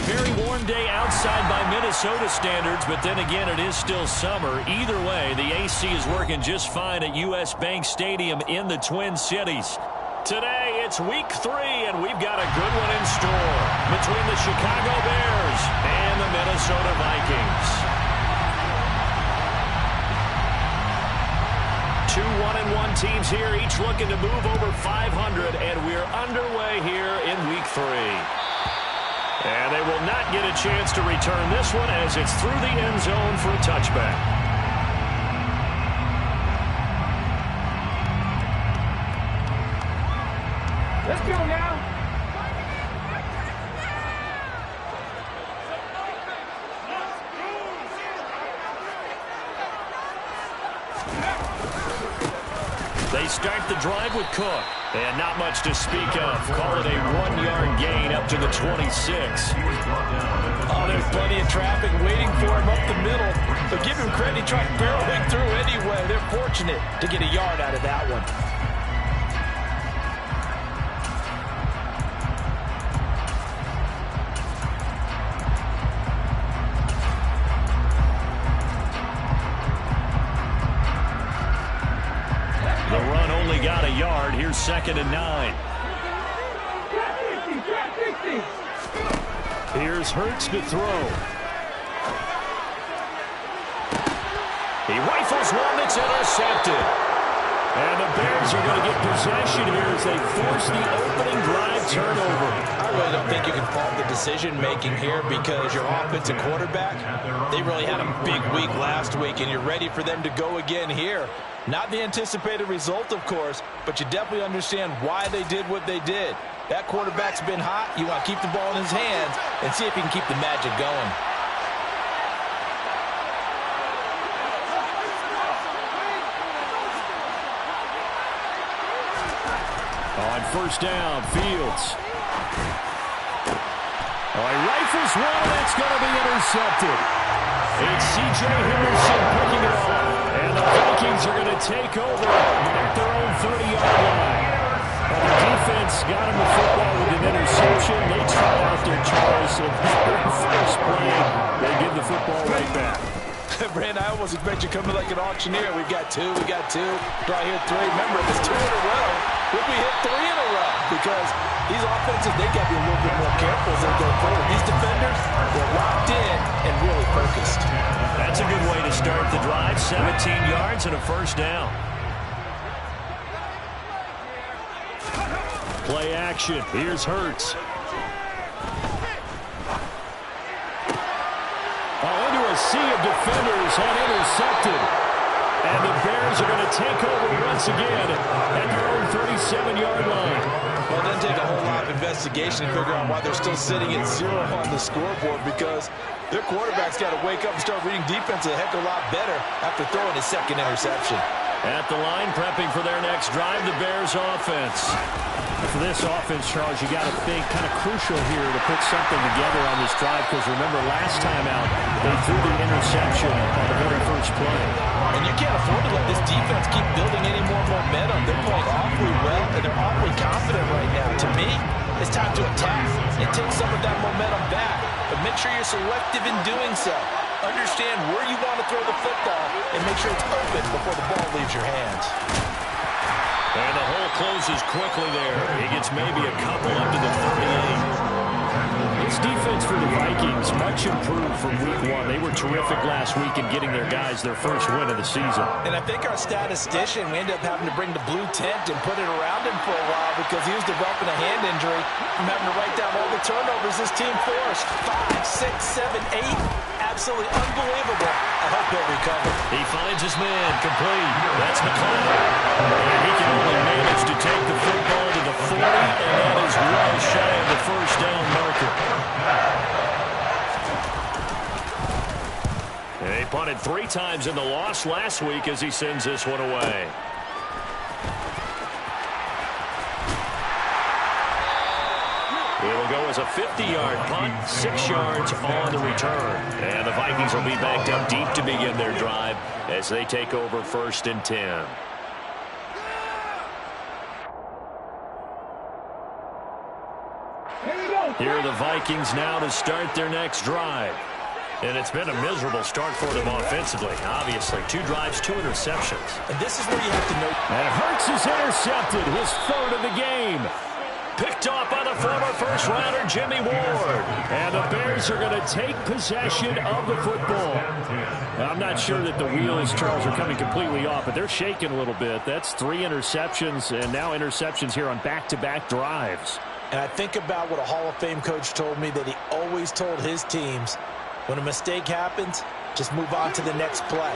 very warm day outside by Minnesota standards, but then again, it is still summer. Either way, the AC is working just fine at U.S. Bank Stadium in the Twin Cities. Today, it's week 3, and we've got a good one in store between the Chicago Bears and the Minnesota Vikings. 2 1-1 teams here, each looking to move over 500, and we're underway here in week 3. And they will not get a chance to return this one as it's through the end zone for a touchback. Let's go now. They start the drive with Cook. And not much to speak of. Call it a 1-yard gain up to the 26. Oh, there's plenty of traffic waiting for him up the middle. But give him credit, he tried barreling through anyway. They're fortunate to get a yard out of that one. The run only got a yard. Here's 2nd and 9. Here's Hurts to throw. He rifles one that's intercepted. And the Bears are going to get possession here as they force the opening drive turnover. I really don't think you can fault the decision-making here because your offensive quarterback, they really had a big week last week, and you're ready for them to go again here. Not the anticipated result, of course, but you definitely understand why they did what they did. That quarterback's been hot. You want to keep the ball in his hands and see if he can keep the magic going. On 1st down, Fields. Oh, he rifles one, and it's going to be intercepted. It's C.J. Henderson picking it off. And the Vikings are going to take over at their own 30-yard line. And the defense got him the football with an interception. They try out their choice of first play. They give the football right back. Brand, I almost expect you coming like an auctioneer. We got 2, we got 2. Do I hear 3? Remember, if it's 2 in a row, would we hit 3 in a row? Because these offenses, they got to be a little bit more careful as they go forward. These defenders, they're locked in and really focused. That's a good way to start the drive. 17 yards and a 1st down. Play action. Here's Hurts. Into a sea of defenders and intercepted. And the Bears are going to take over once again at their own 37-yard line. Well, it doesn't take a whole lot of investigation to figure out why they're still sitting at 0 on the scoreboard, because their quarterback's got to wake up and start reading defense a heck of a lot better after throwing his 2nd interception. At the line, prepping for their next drive, the Bears offense. For this offense, Charles, you got to think kind of crucial here to put something together on this drive, because remember last time out, they threw the interception on the very first play. And you can't afford to let this defense keep building any more momentum. They're playing awfully well, and they're awfully confident right now. To me, it's time to attack and take some of that momentum back. But make sure you're selective in doing so. Understand where you want to throw the football and make sure it's open before the ball leaves your hands. And the hole closes quickly there. He gets maybe a couple up to the 38. This defense for the Vikings, much improved from week 1. They were terrific last week in getting their guys their first win of the season. And I think our statistician, we ended up having to bring the blue tent and put it around him for a while because he was developing a hand injury from having to write down all the turnovers this team forced. 5, 6, 7, 8. Absolutely unbelievable. I hope he'll recover. He finds his man complete. That's McCollum. And he can only manage to take the football to the 40, and that is well shy of the 1st down marker. And he punted 3 times in the loss last week as he sends this one away. It'll go as a 50-yard punt, 6 yards on the return. And the Vikings will be backed up deep to begin their drive as they take over 1st and 10. Here we go. Here are the Vikings now to start their next drive. And it's been a miserable start for them offensively, obviously. 2 drives, 2 interceptions. And this is where you have to know. And Hurts is intercepted, his 3rd of the game. Picked off by the former first-rounder, Jimmy Ward. And the Bears are going to take possession of the football. Now, I'm not sure that the wheels, Charles, are coming completely off, but they're shaking a little bit. That's 3 interceptions, and now interceptions here on back-to-back drives. And I think about what a Hall of Fame coach told me that he always told his teams, when a mistake happens, just move on to the next play.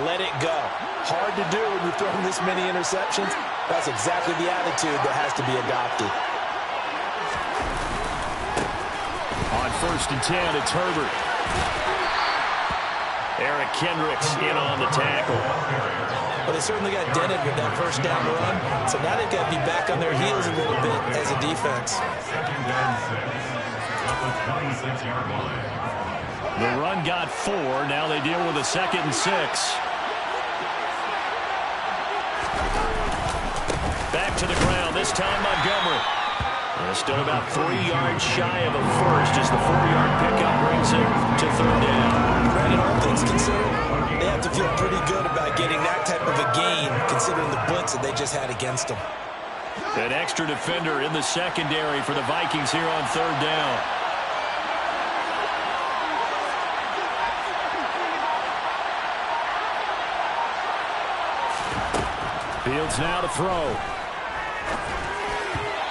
Let it go. Hard to do when you've thrown this many interceptions. That's exactly the attitude that has to be adopted. On 1st and 10, it's Herbert. Eric Kendricks in on the tackle. Well, they certainly got dented with that first down run. So now they've got to be back on their heels a little bit as a defense. The run got 4. Now they deal with a 2nd and 6. Back to the ground, this time Montgomery. And still about 3 yards shy of a first as the 4-yard pickup brings it to 3rd down. Granted, all things considered, they have to feel pretty good about getting that type of a gain considering the blitz that they just had against them. An extra defender in the secondary for the Vikings here on 3rd down. Fields now to throw.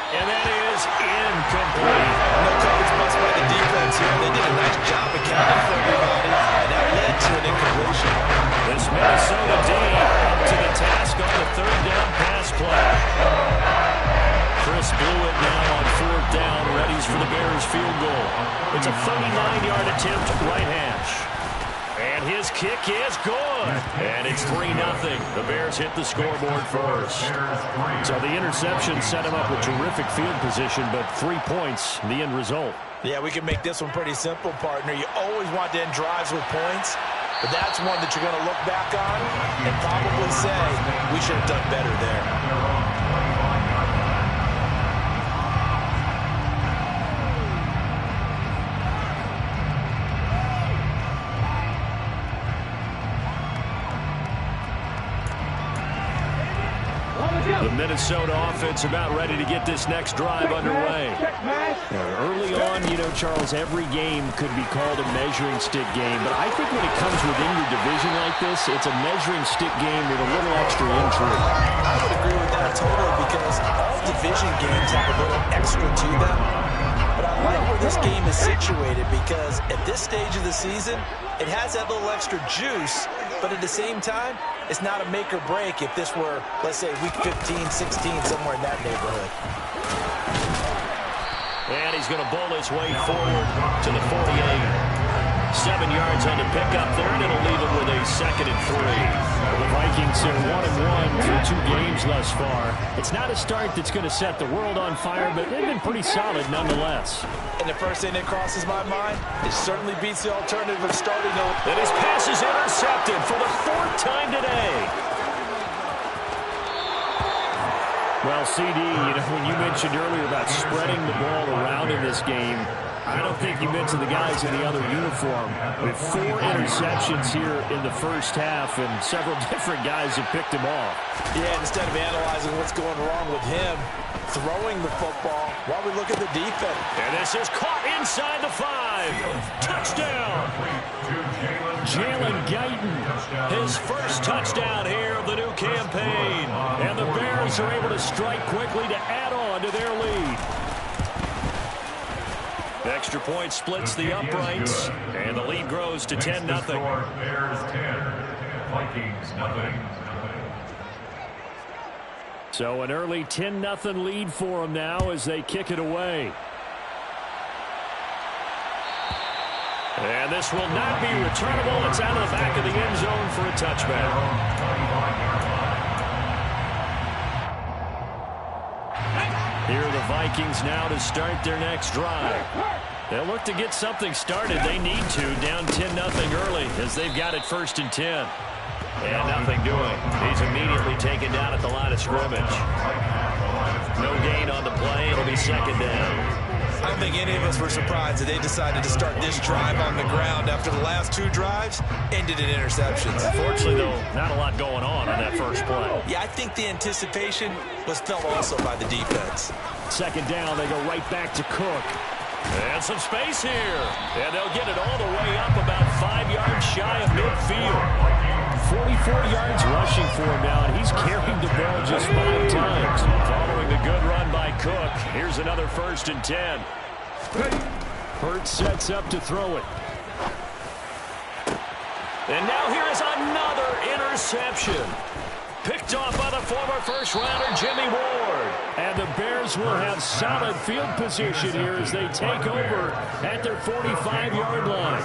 And that is incomplete. No coverage bust by the defense here. They did a nice job accounting for everybody, and that led to an incompletion. This Minnesota D up to the task on the 3rd down pass play. Chris Blewett now on 4th down, readies for the Bears field goal. It's a 39-yard attempt, right hash. And his kick is good. And it's 3-0. The Bears hit the scoreboard first. So the interception set him up with terrific field position, but 3 points, the end result. Yeah, we can make this one pretty simple, partner. You always want to end drives with points, but that's one that you're going to look back on and probably say, we should have done better there. The Minnesota offense about ready to get this next drive underway. Early on, you know, Charles, every game could be called a measuring stick game, but I think when it comes within your division like this, it's a measuring stick game with a little extra intrigue. I would agree with that totally because all division games have a little extra to them. But I like where this game is situated because at this stage of the season, it has that little extra juice, but at the same time, it's not a make or break if this were, let's say, week 15, 16, somewhere in that neighborhood. And he's going to bowl his way forward to the 48. 7 yards on the pickup there, and it'll leave him with a 2nd and 3. The Vikings are 1-1 through 2 games thus far. It's not a start that's going to set the world on fire, but they've been pretty solid nonetheless. And the first thing that crosses my mind, it certainly beats the alternative of starting over. And his pass is intercepted for the 4th time today. Well, CD, you know, when you mentioned earlier about spreading the ball around in this game, I don't think you mentioned the guys in the other uniform. With 4 interceptions here in the first half, and several different guys have picked him off. Yeah, instead of analyzing what's going wrong with him, throwing the football, while we look at the defense. And this is caught inside the 5. Touchdown! Jalen Guyton, his first touchdown here of the new campaign. And the Bears are able to strike quickly to add on to their lead. The extra point splits the uprights, and the lead grows to 10-0. Bears 10, Vikings nothing. So an early 10-0 lead for them now as they kick it away. And this will not be returnable. It's out of the back of the end zone for a touchback. Here are the Vikings now to start their next drive. They'll look to get something started. They need to, down 10-0 early as they've got it 1st and 10. And nothing doing. He's immediately taken down at the line of scrimmage. No gain on the play. It'll be 2nd down. I'm don't think any of us were surprised that they decided to start this drive on the ground after the last 2 drives ended in interceptions. Unfortunately, though, not a lot going on that first play. Yeah, I think the anticipation was felt also by the defense. Second down, they go right back to Cook. And some space here. And they'll get it all the way up about 5 yards shy of midfield. 44 yards rushing for him now, and he's carried the ball just 5 times. Following the good run by Cook, here's another 1st and 10. Hurts sets up to throw it. And now here is another interception. Picked off by the former first-rounder Jimmy Ward. And the Bears will have solid field position here as they take over at their 45-yard line.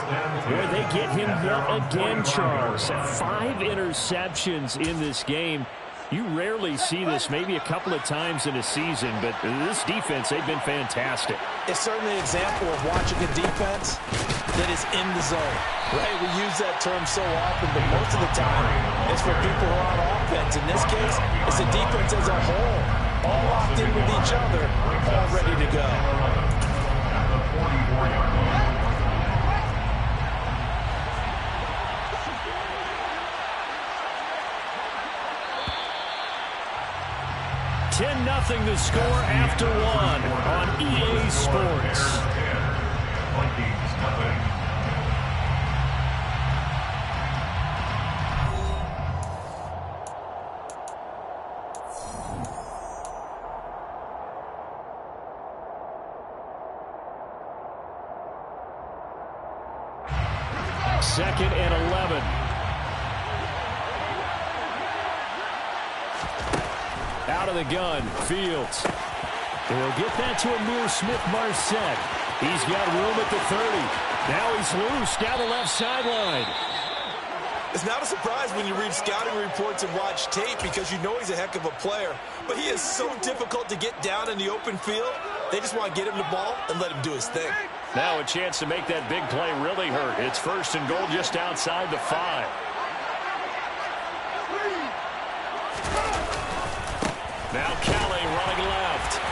Where they get him yet again, Charles. 5 interceptions in this game. You rarely see this, maybe a couple of times in a season, but this defense, they've been fantastic. It's certainly an example of watching a defense that is in the zone, right? We use that term so often, but most of the time it's for people who are on offense. In this case, it's the defense as a whole, all locked in with each other, all ready to go. 10-0 the score after 1 on EA Sports. Vikings, nothing. Second and 11. Out of the gun, Fields. They'll get that to Amir Smith-Marset. He's got room at the 30. Now he's loose down the left sideline. It's not a surprise when you read scouting reports and watch tape because you know he's a heck of a player. But he is so difficult to get down in the open field. They just want to get him the ball and let him do his thing. Now a chance to make that big play really hurt. It's 1st and goal just outside the 5. Now Kelly running left.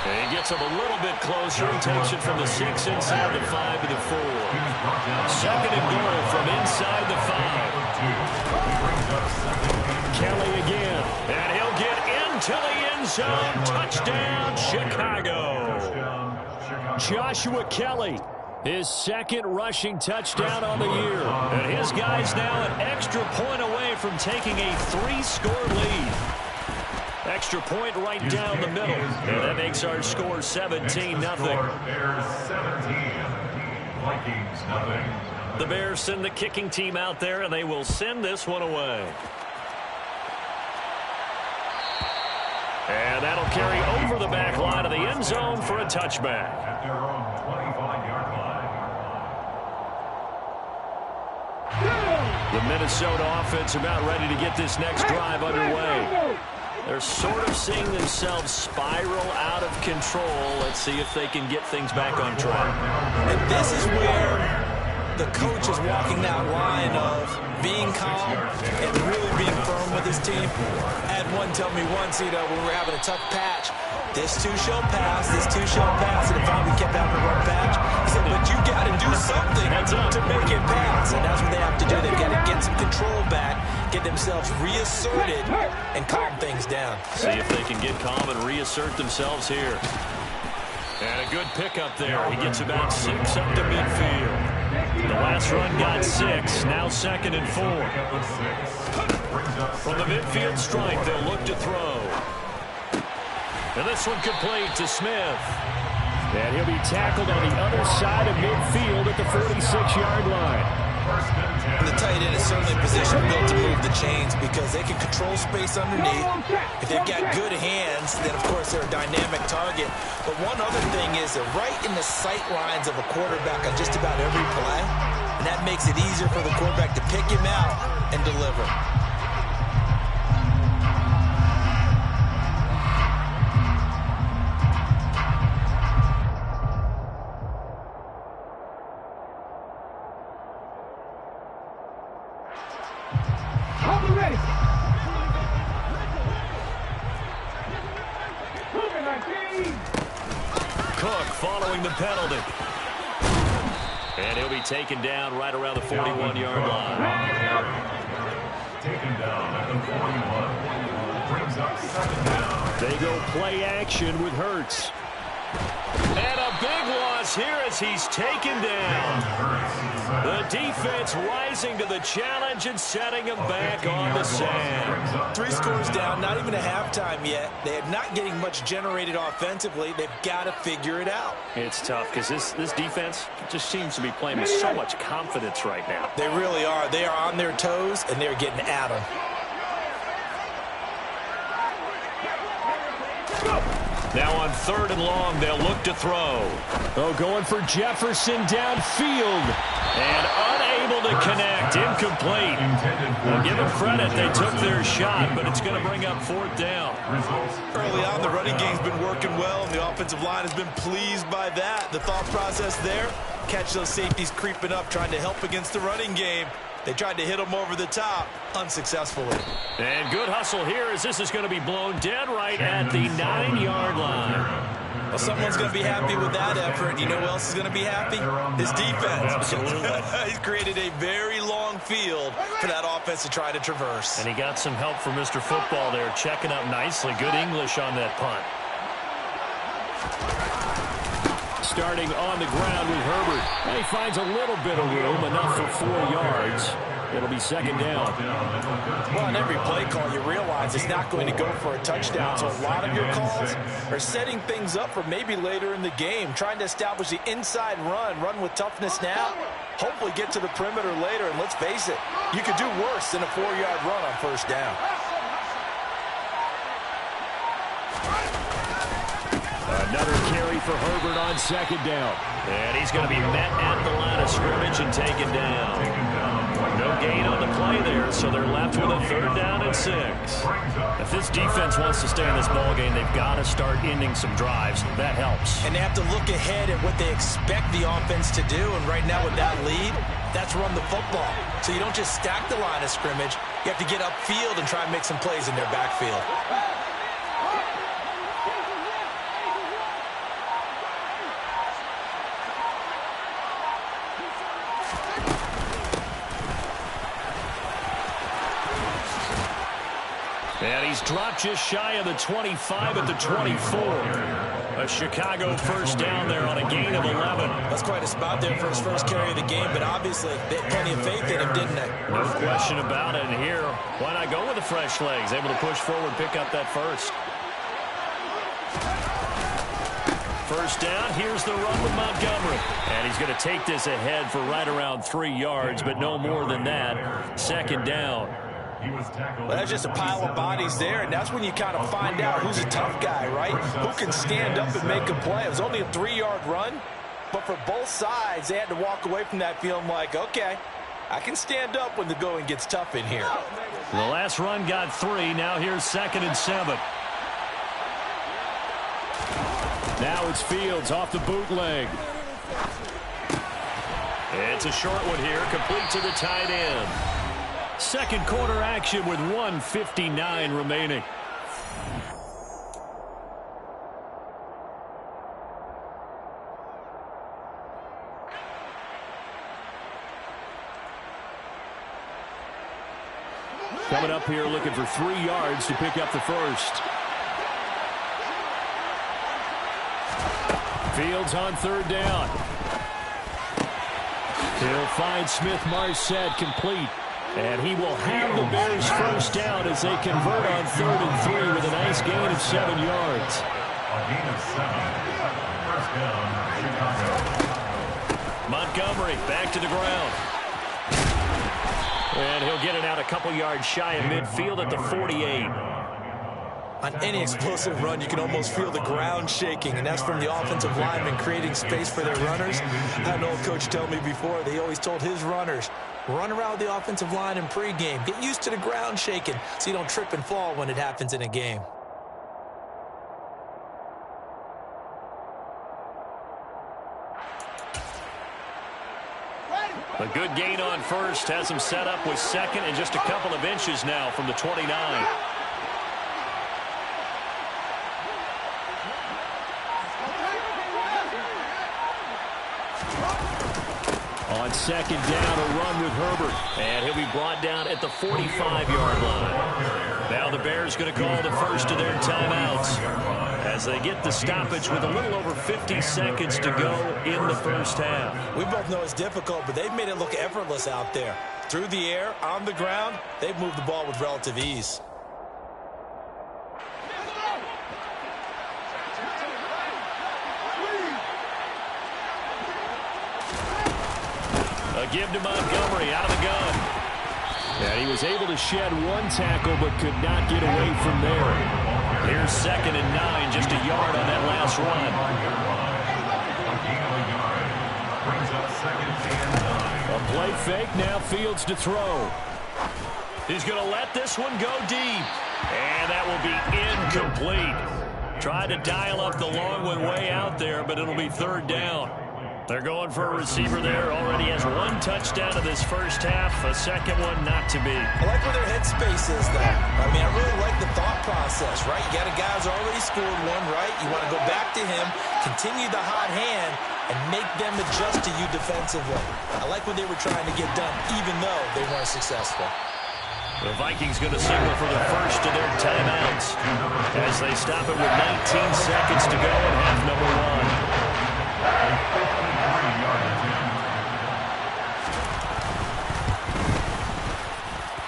And he gets him a little bit closer and takes it from the 6 inside the 5 to the 4. Second and goal from inside the 5. Kelly again. And he'll get into the end zone. Touchdown, Chicago. Joshua Kelly, his 2nd rushing touchdown on the year. And his guys now an extra point away from taking a 3-score lead. Extra point right down the middle. And that makes our score 17-0. Bears 17, Vikings nothing. The Bears send the kicking team out there, and they will send this one away. And that'll carry over the back line of the end zone for a touchback. At their own 25-yard line. The Minnesota offense about ready to get this next drive underway. They're sort of seeing themselves spiral out of control. Let's see if they can get things back on track. And this is where the coach is walking that line of being calm and really being firm with his team. I had one tell me once, when we were having a tough patch, this too shall pass, this too shall pass, and it finally kept having a rough patch. He said, but you got to do something to make it pass, and that's what they have to do. They've got to get some control back, get themselves reasserted, and calm things down. See if they can get calm and reassert themselves here. And a good pickup there. He gets about 6 up to midfield. The last run got 6. Now 2nd and 4. From the midfield stripe, they'll look to throw. And this one complete to Smith. And he'll be tackled on the other side of midfield at the 46-yard line. And the tight end is certainly a position built to move the chains because they can control space underneath. If they've got good hands, then of course they're a dynamic target. But one other thing is they're right in the sight lines of a quarterback on just about every play. And that makes it easier for the quarterback to pick him out and deliver. throwing the penalty. And he'll be taken down right around the 41-yard line. Taken down at the 41. Brings up 7 down. They go play action with Hurts. And a big loss here as he's taken down. The defense rising to the challenge and setting him back on the sand. 3 scores down, not even a halftime yet. They are not getting much generated offensively. They've got to figure it out. It's tough because this defense just seems to be playing with so much confidence right now. They really are. They are on their toes, and they're getting at them. Now on 3rd and long, they'll look to throw. Oh, going for Jefferson downfield. And unable to connect. Incomplete. Well, give them credit. They took their shot, but it's going to bring up 4th down. Early on, the running game's been working well, and the offensive line has been pleased by that. The thought process there, catch those safeties creeping up, trying to help against the running game. They tried to hit them over the top, unsuccessfully. And good hustle here as this is going to be blown dead right at the 9-yard line. Well, someone's going to be happy with that effort. You know who else is going to be happy? His defense. Absolutely. He's created a very long field for that offense to try to traverse. And he got some help from Mr. Football there, checking up nicely. Good English on that punt. Starting on the ground with Herbert. And he finds a little bit of room, enough for 4 yards. It'll be 2nd down. Well, on every play call, you realize it's not going to go for a touchdown. So a lot of your calls are setting things up for maybe later in the game, trying to establish the inside run with toughness now, hopefully get to the perimeter later. And let's face it, you could do worse than a 4-yard run on 1st down. Another carry for Herbert on 2nd down. And he's going to be met at the line of scrimmage and taken down. No gain on the play there, so they're left with a 3rd down and 6. If this defense wants to stay in this ballgame, they've got to start ending some drives. That helps. And they have to look ahead at what they expect the offense to do. And right now with that lead, that's run the football. So you don't just stack the line of scrimmage. You have to get upfield and try and make some plays in their backfield. And he's dropped just shy of the 25 at the 24. A Chicago 1st down there on a gain of 11. That's quite a spot there for his first carry of the game, but obviously they had plenty of faith in him, didn't they? No question about it. And here, why not go with the fresh legs? Able to push forward, pick up that first. 1st down, here's the run with Montgomery. And he's going to take this ahead for right around 3 yards, but no more than that. 2nd down. Well, that's just a pile of bodies there, and that's when you kind of find out who's a tough guy, right? Who can stand up and make a play. It was only a 3-yard run, but for both sides, they had to walk away from that feeling like, okay, I can stand up when the going gets tough in here. The last run got 3. Now here's 2nd and 7. Now it's Fields off the bootleg. It's a short one here, complete to the tight end. 2nd quarter action with 1:59 remaining. Coming up here looking for 3 yards to pick up the first. Fields on 3rd down. He'll find Smith-Marset complete. And he will have the Bears 1st down as they convert on 3rd and 3 with a nice gain of 7 yards. A gain of 7. 1st down, Chicago. Montgomery back to the ground. And he'll get it out a couple yards shy of midfield at the 48. On any explosive run, you can almost feel the ground shaking, and that's from the offensive linemen creating space for their runners. I had an old coach tell me before, they always told his runners, run around the offensive line in pregame. Get used to the ground shaking so you don't trip and fall when it happens in a game. A good gain on 1st has him set up with 2nd and just a couple of inches now from the 29. On second down, a run with Herbert. And he'll be brought down at the 45-yard line. Now the Bears going to call the first of their timeouts as they get the stoppage with a little over 50 seconds to go in the first half. We both know it's difficult, but they've made it look effortless out there. Through the air, on the ground, they've moved the ball with relative ease. A give to Montgomery out of the gun. And he was able to shed one tackle but could not get away from there. Here's 2nd and 9, just a yard on that last run. A play fake, now Fields to throw. He's going to let this one go deep. And that will be incomplete. Tried to dial up the long one way out there, but it'll be 3rd down. They're going for a receiver there. Already has 1 touchdown in this first half. A second one not to be. I like where their headspace is, though. I mean, I really like the thought process, right? You got a guy who's already scored one, right? You want to go back to him, continue the hot hand, and make them adjust to you defensively. I like what they were trying to get done, even though they weren't successful. The Vikings going to signal for the first of their timeouts as they stop it with 19 seconds to go in half number 1.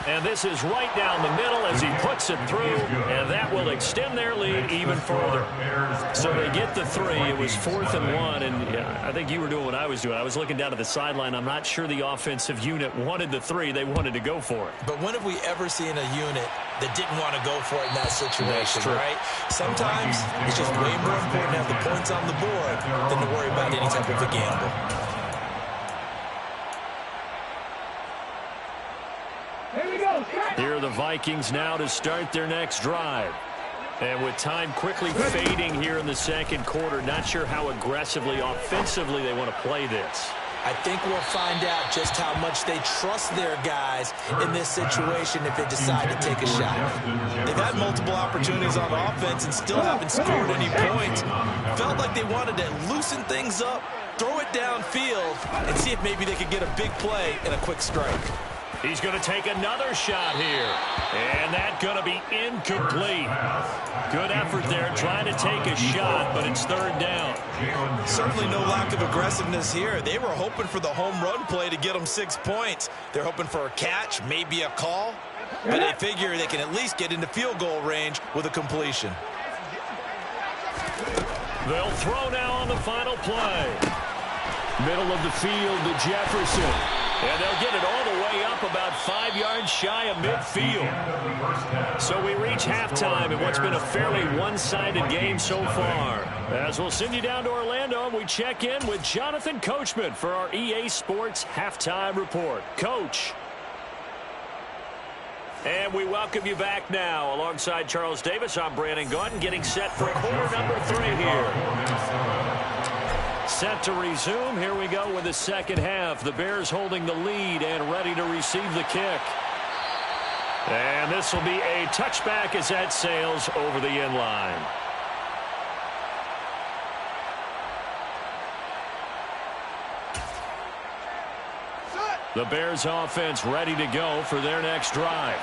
And this is right down the middle as he puts it through, and that will extend their lead even further. So they get the 3. It was 4th and 1, and yeah, I think you were doing what I was doing. I was looking down at the sideline. I'm not sure the offensive unit wanted the 3. They wanted to go for it. But when have we ever seen a unit that didn't want to go for it in that situation, right? Sometimes it's just way more important to have the points on the board than to worry about any type of a gamble. Here are the Vikings now to start their next drive. And with time quickly fading here in the second quarter, not sure how aggressively, offensively they want to play this. I think we'll find out just how much they trust their guys in this situation if they decide to take a shot. They've had multiple opportunities on offense and still haven't scored any points. Felt like they wanted to loosen things up, throw it downfield, and see if maybe they could get a big play and a quick strike. He's going to take another shot here. And that's going to be incomplete. Good effort there trying to take a shot, but it's 3rd down. Certainly no lack of aggressiveness here. They were hoping for the home run play to get them 6 points. They're hoping for a catch, maybe a call. But they figure they can at least get into field goal range with a completion. They'll throw now on the final play. Middle of the field to Jefferson. And they'll get it all the way up about 5 yards shy of midfield. So we reach halftime in what's been a fairly one-sided game so far. As we'll send you down to Orlando, we check in with Jonathan Coachman for our EA Sports Halftime Report. Coach. And we welcome you back now. Alongside Charles Davis, I'm Brandon Gaudin, getting set for quarter number 3 here. Set to resume. Here we go with the second half. The Bears holding the lead and ready to receive the kick. And this will be a touchback as that sails over the end line. The Bears offense ready to go for their next drive.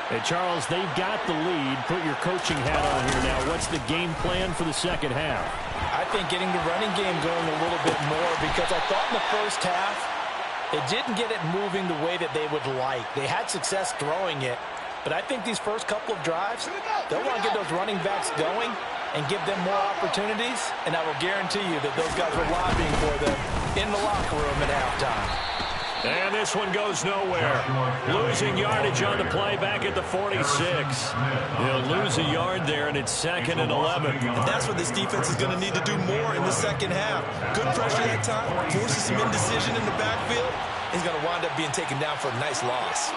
Hey, Charles, they've got the lead. Put your coaching hat on here now. What's the game plan for the second half? I think getting the running game going a little bit more, because I thought in the first half they didn't get it moving the way that they would like. They had success throwing it, but I think these first couple of drives, they'll want to get those running backs going and give them more opportunities, and I will guarantee you that those guys were lobbying for them in the locker room at halftime. And this one goes nowhere. Losing yardage on the play back at the 46. They'll lose a yard there, and it's 2nd and 11. And that's what this defense is going to need to do more in the second half. Good pressure that time, forces some indecision in the backfield. He's going to wind up being taken down for a nice loss.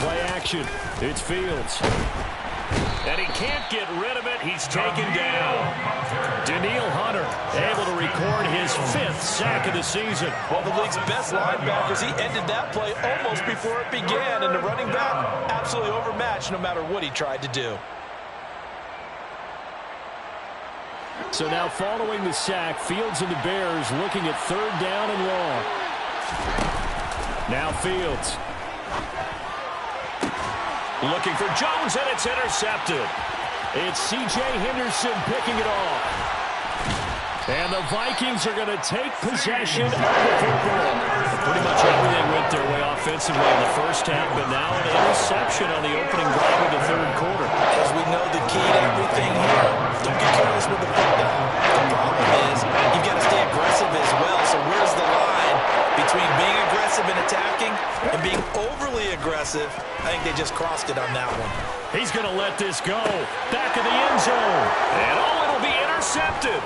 Play action. It's Fields. And he can't get rid of it. He's taken down. Daniil Hunter able to record his 5th sack of the season. One of the league's best linebackers. He ended that play almost before it began. And the running back absolutely overmatched no matter what he tried to do. So now following the sack, Fields and the Bears looking at 3rd down and long. Now Fields. Looking for Jones, and it's intercepted. It's C.J. Henderson picking it off. And the Vikings are going to take possession of the football. Pretty much everything went their way offensively in the first half, but now an interception on the opening drive of the 3rd quarter. As we know, the key to everything here, don't get careless with the football. The problem is you've got to stay aggressive as well. So where's the line between being aggressive and attacking and being overly aggressive? I think they just crossed it on that one. He's going to let this go. Back of the end zone. And it'll be intercepted.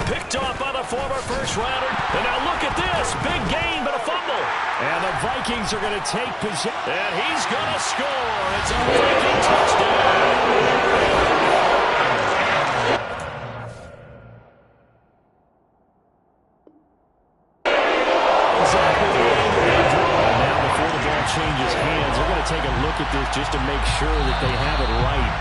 Picked off by the former first-rounder. And now look at this. Big gain, but a fumble. And the Vikings are going to take possession. And he's going to score. It's a Viking touchdown. Changes hands. They're going to take a look at this just to make sure that they have it right.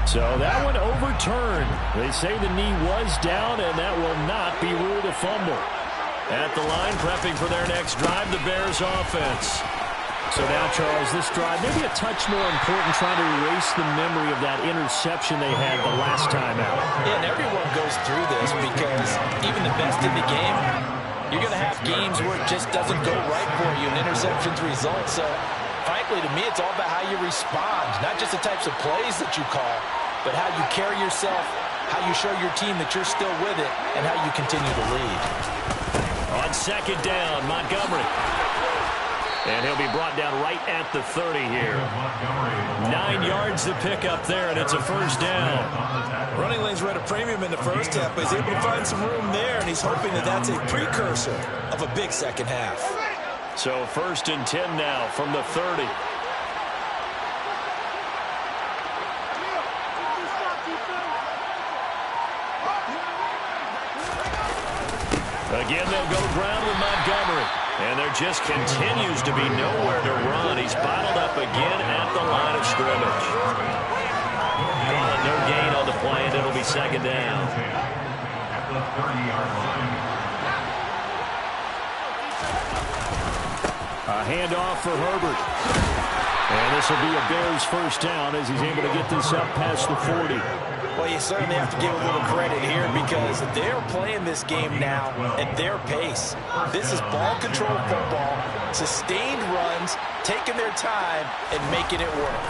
So that one overturned. They say the knee was down, and that will not be ruled a fumble. At the line, prepping for their next drive, the Bears offense. So now, Charles, this drive maybe a touch more important, trying to erase the memory of that interception they had the last time out. Yeah, and everyone goes through this because even the best in the game, you're going to have games where it just doesn't go right for you and interceptions result. So, frankly, to me, it's all about how you respond, not just the types of plays that you call, but how you carry yourself, how you show your team that you're still with it, and how you continue to lead. On 2nd down, Montgomery. And he'll be brought down right at the 30 here. 9 yards to pick up there, and it's a 1st down. Running lanes were at a premium in the first half, but he's able to find some room there, and he's hoping that that's a precursor of a big second half. So 1st and 10 now from the 30. Again, they'll go ground with Montgomery. And there just continues to be nowhere to run. He's bottled up again at the line of scrimmage. No gain on the play, and it'll be 2nd down. At the 30-yard line. A handoff for Herbert. And this will be a Bears 1st down as he's able to get this up past the 40. Well, you certainly have to give a little credit here because they're playing this game now at their pace. This is ball control football, sustained runs, taking their time, and making it work.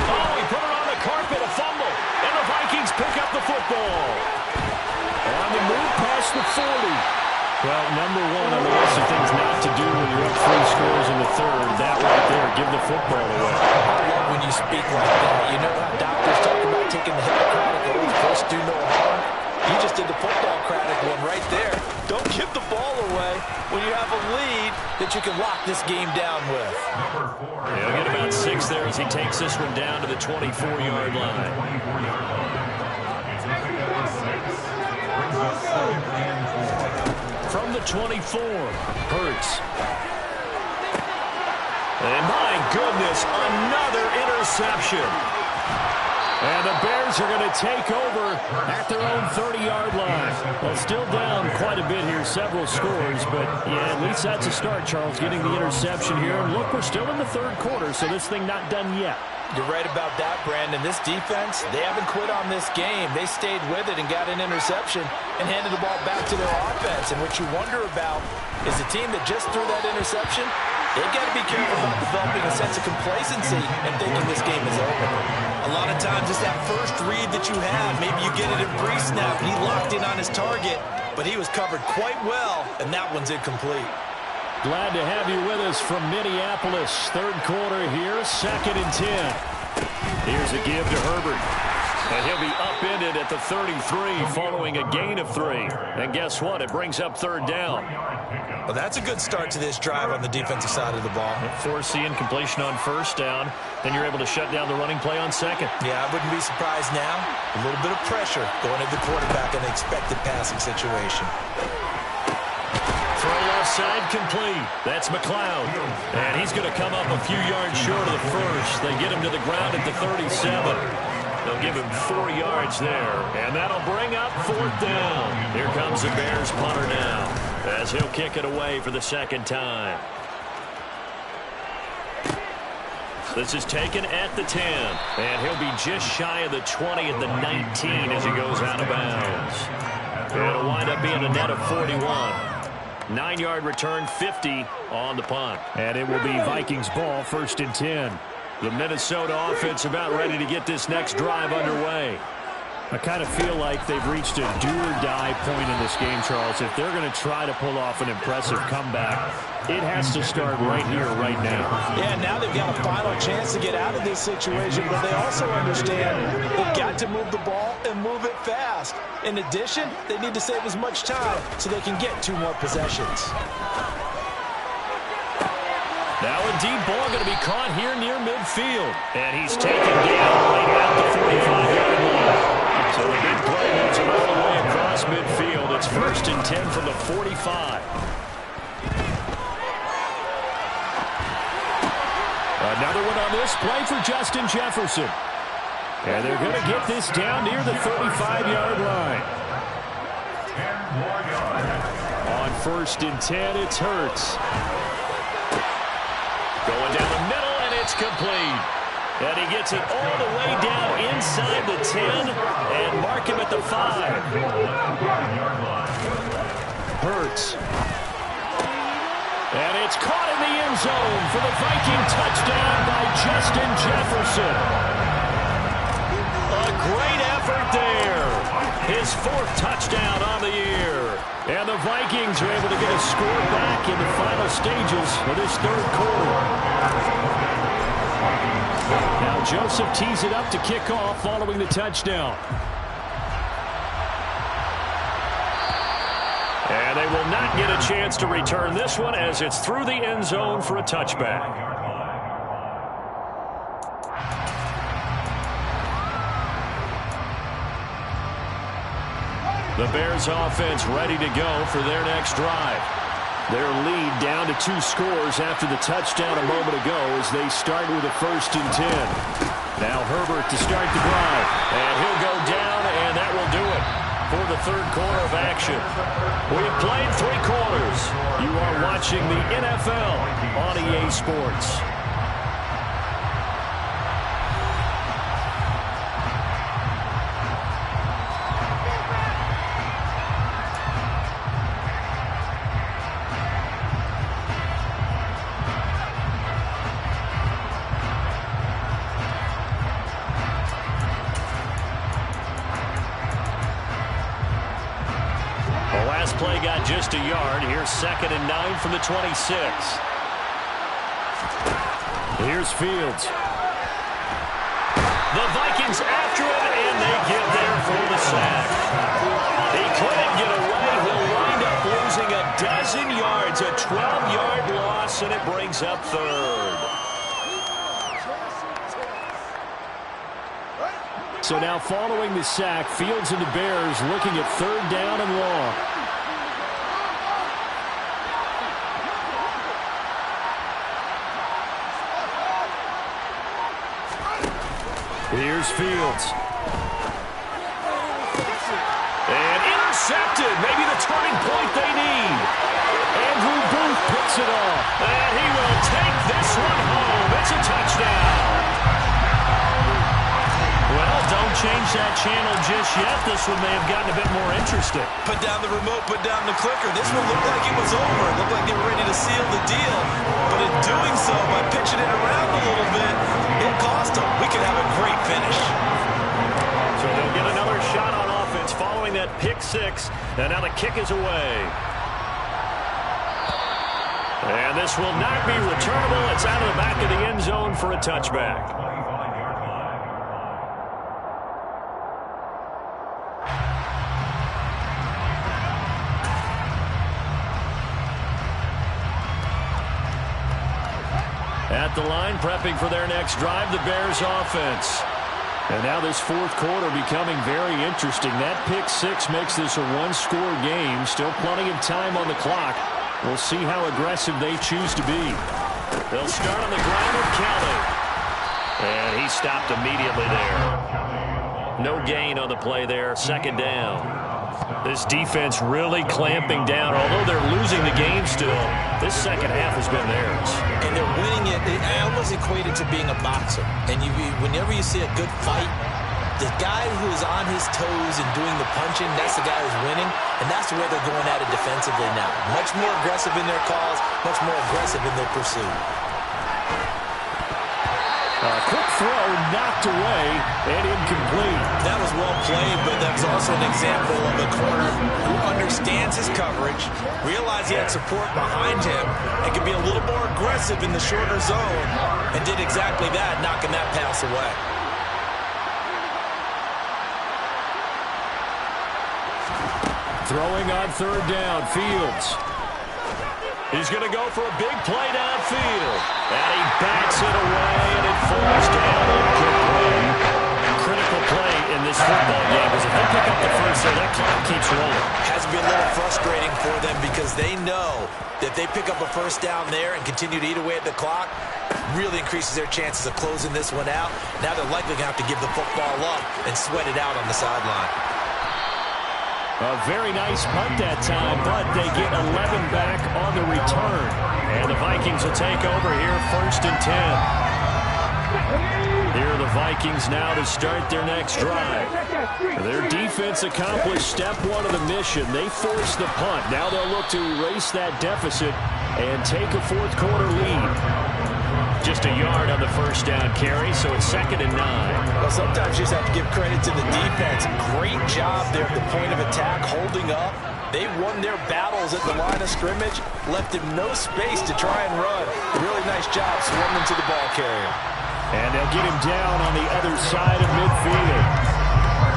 Oh, he put it on the carpet, a fumble, and the Vikings pick up the football. On the move past the 40. Well, number one on the list of things not to do when you're up 3 scores in the 3rd, that right there, give the football away. When you speak like that, you know how doctors talk about taking the Hippocratic oath, first do no harm. You just did the football-cratic one right there. Don't give the ball away when you have a lead that you can lock this game down with. He'll get about 6 there as he takes this one down to the 24-yard line. From the 24, Hurts. And my goodness, another interception. And the Bears are going to take over at their own 30-yard line. Well, still down quite a bit here, several scores, but yeah, at least that's a start, Charles, getting the interception here. And look, we're still in the 3rd quarter, so this thing not done yet. You're right about that, Brandon. This defense, they haven't quit on this game. They stayed with it and got an interception and handed the ball back to their offense. And what you wonder about is the team that just threw that interception, they've got to be careful about developing a sense of complacency and thinking this game is over. A lot of times it's that first read that you have. Maybe you get it in pre-snap and he locked in on his target, but he was covered quite well, and that one's incomplete. Glad to have you with us from Minneapolis. 3rd quarter here, 2nd and 10. Here's a give to Herbert. And he'll be upended at the 33 following a gain of 3. And guess what? It brings up third down. Well, that's a good start to this drive on the defensive side of the ball. Forcing completion on first down. Then you're able to shut down the running play on second. Yeah, I wouldn't be surprised now. A little bit of pressure going at the quarterback in an expected passing situation. Throw left side complete. That's McLeod. And he's going to come up a few yards short of the first. They get him to the ground at the 37. They'll give him 4 yards there. And that'll bring up fourth down. Here comes the Bears punter now, as he'll kick it away for the second time. This is taken at the 10. And he'll be just shy of the 20 at the 19 as he goes out of bounds. It'll wind up being a net of 41. 9-yard return, 50 on the punt. And it will be Vikings ball, 1st and 10. The Minnesota offense about ready to get this next drive underway. I kind of feel like they've reached a do-or-die point in this game, Charles. If they're going to try to pull off an impressive comeback, it has to start right here, right now. Yeah, now they've got a final chance to get out of this situation, but they also understand they've got to move the ball and move it fast. In addition, they need to save as much time so they can get 2 more possessions. Now a deep ball going to be caught here near midfield. And he's taken down right at the 45-yard line. So the big play moves him all the way across midfield. It's 1st and 10 from the 45. Another one on this play for Justin Jefferson. And they're going to get this down near the 35-yard line. On 1st and 10, it's Hurts. Going down the middle, and it's complete. And he gets it all the way down inside the 10 and mark him at the 5. Hurts. And it's caught in the end zone for the Viking touchdown by Justin Jefferson. A great effort there. His 4th touchdown on the year. And the Vikings are able to get a score back in the final stages of this 3rd quarter. Now Joseph tees it up to kick off following the touchdown. And they will not get a chance to return this one as it's through the end zone for a touchback. The Bears offense ready to go for their next drive. Their lead down to 2 scores after the touchdown a moment ago as they start with a 1st and 10. Now Herbert to start the drive. And he'll go down, and that will do it for the 3rd quarter of action. We have played 3 quarters. You are watching the NFL on EA Sports. Play got just a yard. Here's 2nd and 9 from the 26. Here's Fields. The Vikings after him, and they get there for the sack. He couldn't get away. He'll wind up losing a dozen yards, a 12-yard loss, and it brings up 3rd. So now following the sack, Fields and the Bears looking at 3rd down and long. Here's Fields. And intercepted. Maybe the turning point they need. Andrew Booth picks it off. And he will take this one home. It's a touchdown. Well, don't change that channel just yet. This one may have gotten a bit more interesting. Put down the remote, put down the clicker. This one looked like it was over. It looked like they were ready to seal the deal. But in doing so, by pitching it around a little bit, it cost them. We could have a great finish. So they'll get another shot on offense following that pick 6. And now the kick is away. And this will not be returnable. It's out of the back of the end zone for a touchback. at the line, prepping for their next drive, the Bears offense. And now this fourth quarter becoming very interesting. That pick six makes this a one-score game. Still plenty of time on the clock. We'll see how aggressive they choose to be. They'll start on the ground with Kelly. And he stopped immediately there. No gain on the play there. Second down. This defense really clamping down. Although they're losing the game still, this second half has been theirs. And they're winning it. I almost equate it to being a boxer. And whenever you see a good fight, the guy who is on his toes and doing the punching, that's the guy who's winning. And that's the way they're going at it defensively now. Much more aggressive in their calls, much more aggressive in their pursuit. Quick throw knocked away and incomplete. That was well played, but that was also an example of a corner who understands his coverage, realized he had support behind him, and could be a little more aggressive in the shorter zone, and did exactly that, knocking that pass away. Throwing on third down, Fields. He's going to go for a big play downfield. And he backs it away, and it falls down incomplete. Critical play in this football game, because if they pick up the first there, that clock keeps rolling. Has to be a little frustrating for them because they know that if they pick up a first down there and continue to eat away at the clock, really increases their chances of closing this one out. Now they're likely going to have to give the football up and sweat it out on the sideline. A very nice punt that time, but they get 11 back on the return. And the Vikings will take over here, 1st and 10. Here are the Vikings now to start their next drive. Their defense accomplished step one of the mission. They forced the punt. Now they'll look to erase that deficit and take a fourth quarter lead. Just a yard on the first down carry, so it's 2nd and 9. Well, sometimes you just have to give credit to the defense. Great job there at the point of attack, holding up. They won their battles at the line of scrimmage, left him no space to try and run. Really nice job swarming to the ball carrier. And they'll get him down on the other side of midfield.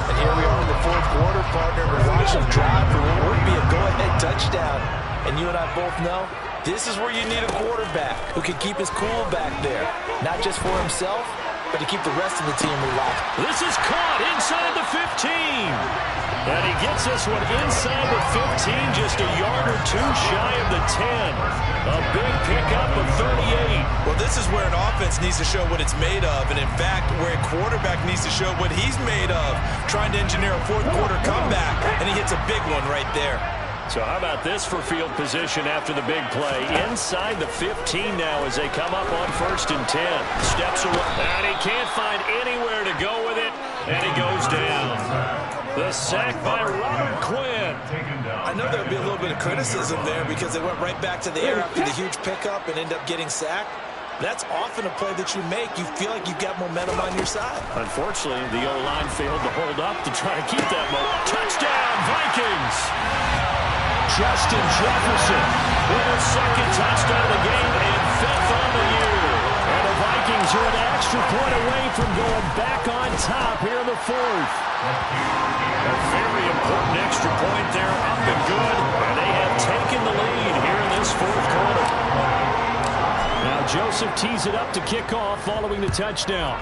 And here we are in the fourth quarter, partner. We're watching drive for what would be a go-ahead touchdown. And you and I both know this is where you need a quarterback who can keep his cool back there. Not just for himself, but to keep the rest of the team relaxed. This is caught inside the 15. And he gets this one inside the 15, just a yard or two shy of the 10. A big pickup of 38. Well, this is where an offense needs to show what it's made of. And in fact, where a quarterback needs to show what he's made of. Trying to engineer a fourth quarter comeback. And he hits a big one right there. So how about this for field position after the big play? Inside the 15 now as they come up on 1st and 10. Steps away, and he can't find anywhere to go with it, and he goes down. The sack by Robert Quinn. I know there'll be a little bit of criticism there because they went right back to the air after the huge pickup and end up getting sacked. That's often a play that you make. You feel like you've got momentum on your side. Unfortunately, the O-line failed to hold up to try to keep that momentum. Touchdown, Vikings! Justin Jefferson with his 2nd touchdown of the game and 5th on the year. And the Vikings are an extra point away from going back on top here in the 4th. A very important extra point there, up and good. And they have taken the lead here in this 4th quarter. Now Joseph tees it up to kick off following the touchdown.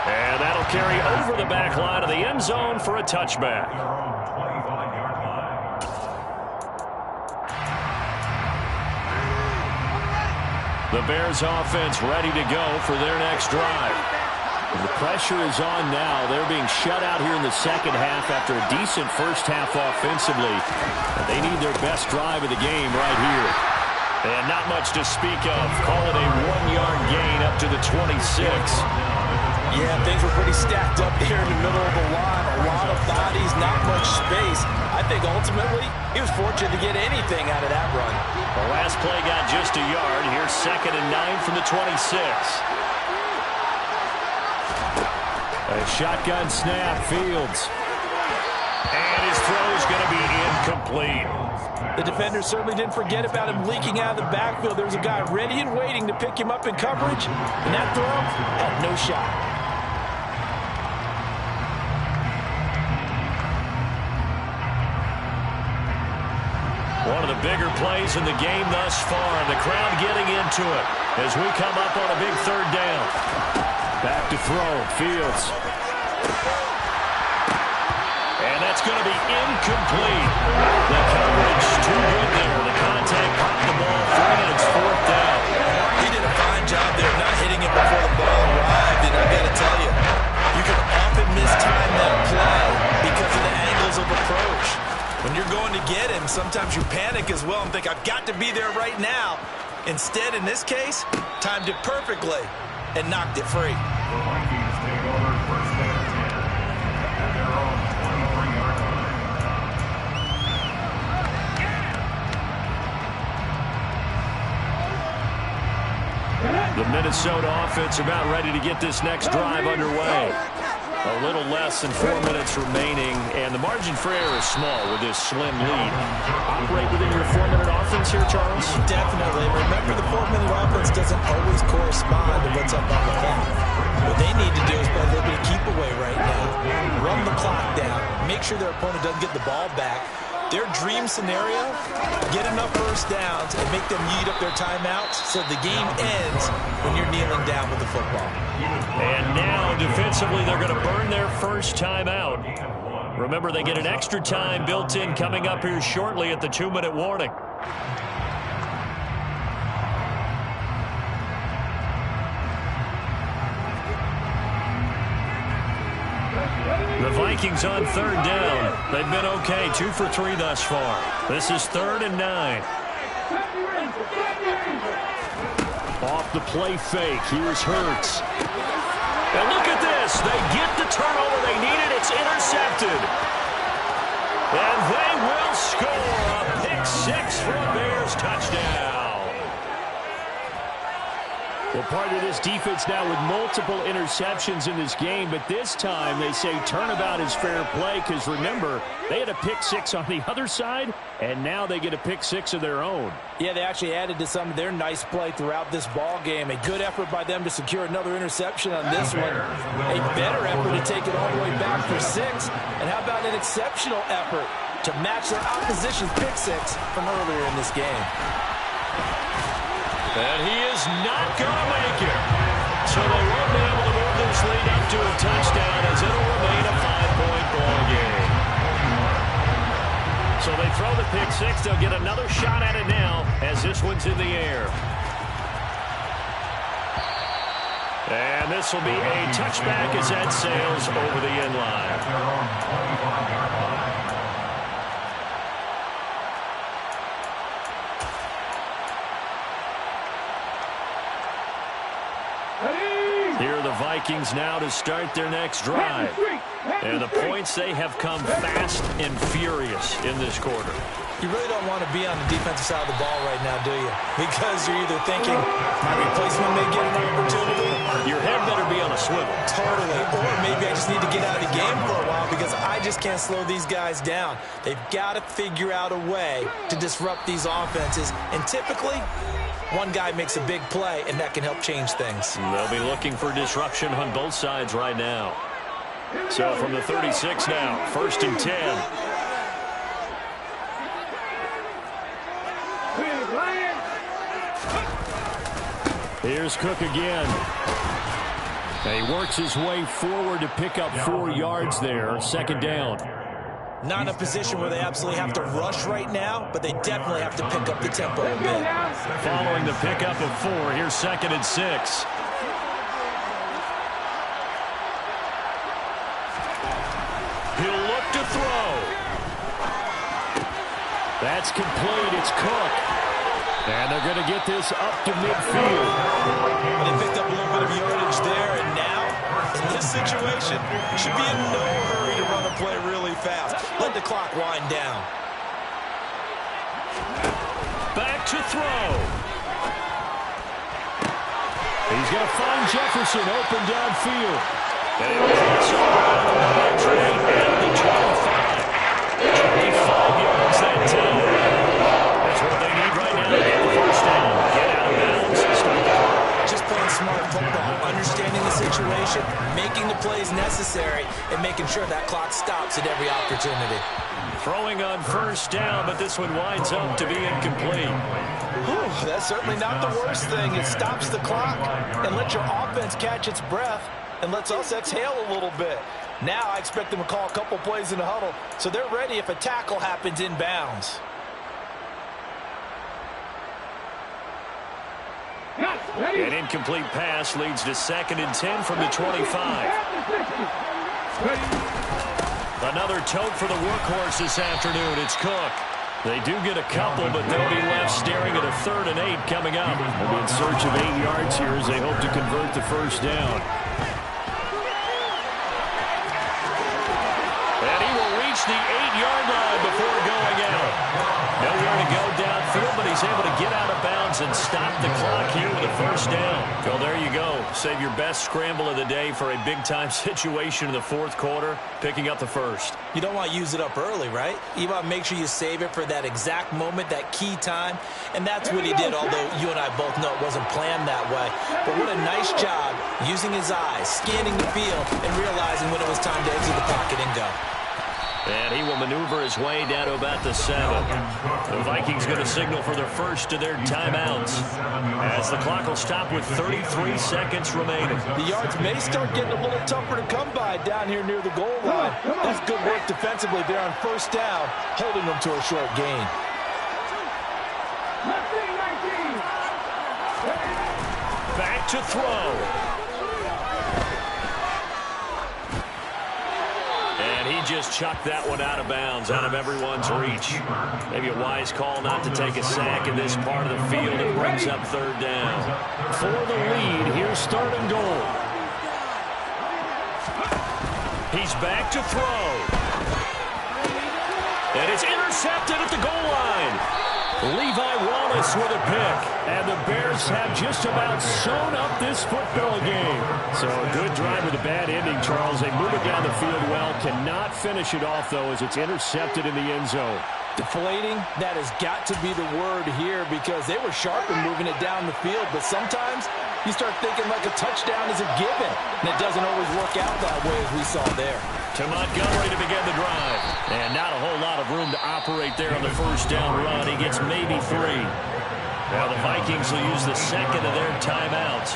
And that'll carry over the back line of the end zone for a touchback. The Bears offense ready to go for their next drive. The pressure is on now. They're being shut out here in the second half after a decent first half offensively. And they need their best drive of the game right here. And not much to speak of. Call it a 1-yard gain up to the 26. Yeah, things were pretty stacked up here in the middle of the line. A lot of bodies, not much space. I think ultimately he was fortunate to get anything out of that run. The last play got just a yard. Here's 2nd and 9 from the 26. A shotgun snap, Fields. And his throw is going to be incomplete. The defender certainly didn't forget about him leaking out of the backfield. There was a guy ready and waiting to pick him up in coverage. And that throw had no shot. One of the bigger plays in the game thus far, and the crowd getting into it as we come up on a big third down. Back to throw, Fields. And that's going to be incomplete. The coverage too good there. The contact popped the ball free, and it's fourth down. He did a fine job there not hitting it before the ball arrived, and I've got to tell you, you can often mistime that play because of the angles of approach. When you're going to get him, sometimes you panic as well and think, I've got to be there right now. Instead, in this case, timed it perfectly and knocked it free. The Vikings take over first and 10 at their own 23-yard line. The Minnesota offense about ready to get this next drive underway. A little less than 4 minutes remaining, and the margin for error is small with this slim lead. Operate within your 4-minute offense here, Charles? Definitely. Remember, the 4-minute offense doesn't always correspond to what's up on the clock. What they need to do is play a little bit of keep away right now. Run the clock down. Make sure their opponent doesn't get the ball back. Their dream scenario, get enough first downs and make them yeet up their timeouts so the game ends when you're kneeling down with the football. And now, defensively, they're going to burn their first timeout. Remember, they get an extra time built in coming up here shortly at the 2-minute warning. The Vikings on third down. They've been okay, 2 for 3 thus far. This is 3rd and 9. Off the play fake. Here's Hurts. And look at this. They get the turnover they needed. It's intercepted. And they will score a pick 6 for a Bears touchdown. Well, part of this defense now with multiple interceptions in this game, but this time they say turnabout is fair play because, remember, they had a pick 6 on the other side, and now they get a pick 6 of their own. Yeah, they actually added to some of their nice play throughout this ball game. A good effort by them to secure another interception on this one. A better effort to take it all the way back for 6. And how about an exceptional effort to match their opposition's pick 6 from earlier in this game? And he is not going to make it. So they won't be able to move this lead up to a touchdown as it'll remain a 5-point ball game. So they throw the pick 6. They'll get another shot at it now as this one's in the air. And this will be a touchback as that sails over the end line. Here are the Vikings now to start their next drive. And the points, they have come fast and furious in this quarter. You really don't want to be on the defensive side of the ball right now, do you? Because you're either thinking, my replacement may get an opportunity. Your head better be on a swivel. Totally. Or maybe I just need to get out of the game for a while because I just can't slow these guys down. They've got to figure out a way to disrupt these offenses. And typically, one guy makes a big play, and that can help change things. They'll be looking for disruption on both sides right now. So from the 36 now, 1st and 10. Here's Cook again. And he works his way forward to pick up 4 yards there. 2nd down. Not in a position where they absolutely have to rush right now, but they definitely have to pick up the tempo a bit. Following the pickup of 4, here's 2nd and 6. He'll look to throw. That's complete. It's Cook. And they're going to get this up to midfield. They picked up a little bit of yardage there, and now, in this situation, should be in no hurry to run a play really fast. Let the clock wind down. Back to throw. He's going to find Jefferson open downfield. And he'll cross over on the boundary at the 25. 25 yards that time. That's what they need right now to get the first down. Get out of bounds. Start the Just playing smart football, understanding the situation, making the plays necessary, and making making sure that clock stops at every opportunity. Throwing on first down, but this one winds up to be incomplete. Whew, that's certainly not the worst thing. It stops the clock and lets your offense catch its breath and lets us exhale a little bit. Now I expect them to call a couple plays in the huddle, so they're ready if a tackle happens inbounds. An incomplete pass leads to 2nd and 10 from the 25. Another tote for the workhorse this afternoon. It's Cook. They do get a couple, but they'll be left staring at a 3rd and 8 coming up. They'll be in search of 8 yards here as they hope to convert the first down. And he will reach the 8-yard line before going out. Nowhere to go downfield, but he's able to get out of bounds and stop the clock here with a first down. Well, there you go. Save your best scramble of the day for a big-time situation in the 4th quarter, picking up the first. You don't want to use it up early, right? You want to make sure you save it for that exact moment, that key time. And that's what he did, although you and I both know it wasn't planned that way. But what a nice job using his eyes, scanning the field, and realizing when it was time to exit the pocket and go. And he will maneuver his way down to about the 7. The Vikings going to signal for their first of their timeouts as the clock will stop with 33 seconds remaining. The yards may start getting a little tougher to come by down here near the goal line. That's good work defensively there on first down, holding them to a short gain. Back to throw. Just chucked that one out of bounds, out of everyone's reach. Maybe a wise call not to take a sack in this part of the field. It brings up 3rd down. For the lead, here's 3rd and goal. He's back to throw. And it's intercepted at the goal line. Levi Wallace with a pick. And the Bears have just about sewn up this football game. So a good drive with a bad ending, Charles. They move it down the field well. Cannot finish it off, though, as it's intercepted in the end zone. Deflating, that has got to be the word here because they were sharp in moving it down the field. But sometimes you start thinking like a touchdown is a given. And it doesn't always work out that way as we saw there. To Montgomery to begin the drive. And not a whole lot of room to operate there on the first down run. He gets maybe 3. Now the Vikings will use the 2nd of their timeouts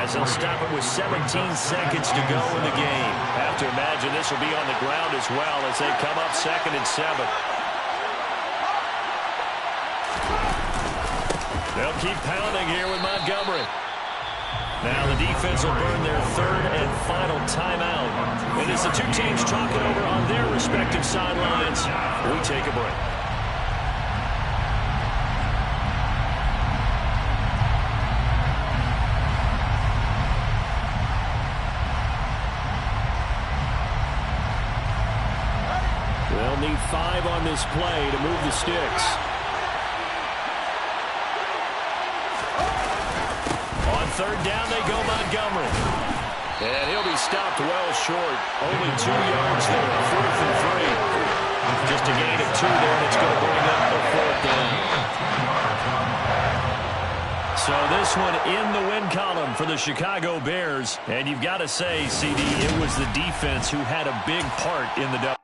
as they'll stop it with 17 seconds to go in the game. Have to imagine this will be on the ground as well as they come up 2nd and 7. They'll keep pounding here with Montgomery. Now the defense will burn their 3rd and final timeout. And as the two teams talk it over on their respective sidelines, we take a break. They'll need 5 on this play to move the sticks. On 3rd down, they go Montgomery. And he'll be stopped well short. Only 2 yards there, 4th and 3. Just a gain of 2 there, and it's going to bring up the 4th down. So this one in the win column for the Chicago Bears. And you've got to say, CD, it was the defense who had a big part in the